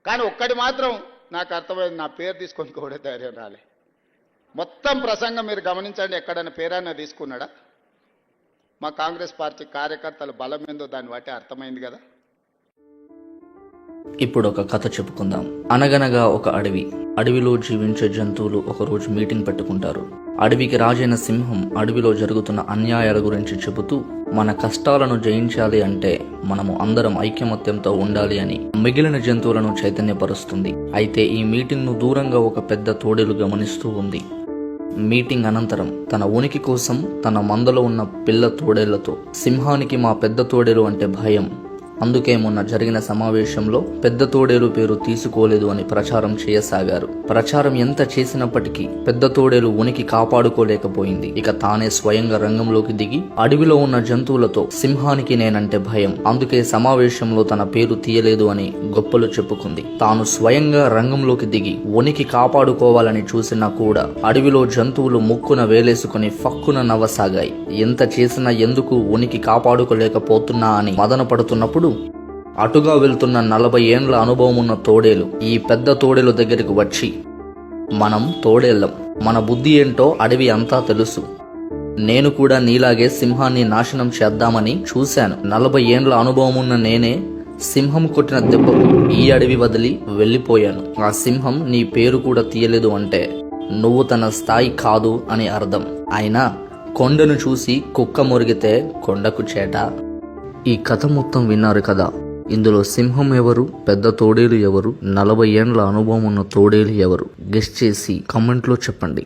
కానీ ఒక్కటి మాత్రం నాకు అర్థమైంది, నా పేరు తీసుకొని కూడా ధైర్యం రాలే. మొత్తం ప్రసంగం మీరు గమనించండి, ఎక్కడైనా పేరైనా తీసుకున్నాడా? మా కాంగ్రెస్ పార్టీ కార్యకర్తల బలం ఏందో దాన్ని బట్టి అర్థమైంది కదా. ఇప్పుడు ఒక కథ చెప్పుకుందాం. అనగనగా ఒక అడవిలో జీవించే జంతువులు ఒకరోజు మీటింగ్ పెట్టుకుంటారు. అడవికి రాజైన సింహం అడవిలో జరుగుతున్న అన్యాయాల గురించి చెబుతూ, మన కష్టాలను జయించాలి అంటే మనము అందరం ఐకమత్యంతో ఉండాలి అని మిగిలిన జంతువులను చైతన్యపరుస్తుంది. అయితే ఈ మీటింగ్ ను దూరంగా ఒక పెద్ద తోడేలు గమనిస్తూ ఉంది. మీటింగ్ అనంతరం తన ఉనికి కోసం తన మందలో ఉన్న పిల్ల తోడేళ్లతో, సింహానికి మా పెద్ద తోడేలు అంటే భయం, అందుకే మొన్న జరిగిన సమావేశంలో పెద్ద తోడేలు పేరు తీసుకోలేదు అని ప్రచారం చేయసాగారు. ప్రచారం ఎంత చేసినప్పటికీ పెద్ద తోడేలు ఉనికి కాపాడుకోలేకపోయింది. ఇక తానే స్వయంగా రంగంలోకి దిగి అడవిలో ఉన్న జంతువులతో, సింహానికి నేనంటే భయం, అందుకే సమావేశంలో తన పేరు తీయలేదు అని గొప్పలు చెప్పుకుంది. తాను స్వయంగా రంగంలోకి దిగి ఉనికి కాపాడుకోవాలని చూసినా కూడా అడవిలో జంతువులు ముక్కున వేలేసుకుని ఫక్కున నవ్వసాగాయి. ఎంత చేసినా ఎందుకు ఉనికి కాపాడుకోలేకపోతున్నా అని మదన పడుతున్నప్పుడు అటుగా వెళ్తున్న 40 ఏండ్ల అనుభవం ఉన్న తోడేలు ఈ పెద్ద తోడేలు దగ్గరికి వచ్చి, మనం తోడేళ్ళం, మన బుద్ధి ఏంటో అడవి అంతా తెలుసు, నేను కూడా నీలాగే సింహాన్ని నాశనం చేద్దామని చూశాను. 40 ఏండ్ల అనుభవం ఉన్న నేనే సింహం కొట్టిన దెబ్బకు ఈ అడవి వదిలి వెళ్ళిపోయాను. ఆ సింహం నీ పేరు కూడా తీయలేదు అంటే నువ్వు తన స్థాయి కాదు అని అర్థం. అయినా కొండను చూసి కుక్క మురిగితే కొండకు చేట. ఈ కథ మొత్తం విన్నారు కదా. ఇందులో సింహం ఎవరు, పెద్ద తోడేలు ఎవరు, 40 ఏండ్ల అనుభవం ఉన్న తోడేలు ఎవరు? గెస్ చేసి కామెంట్లో చెప్పండి.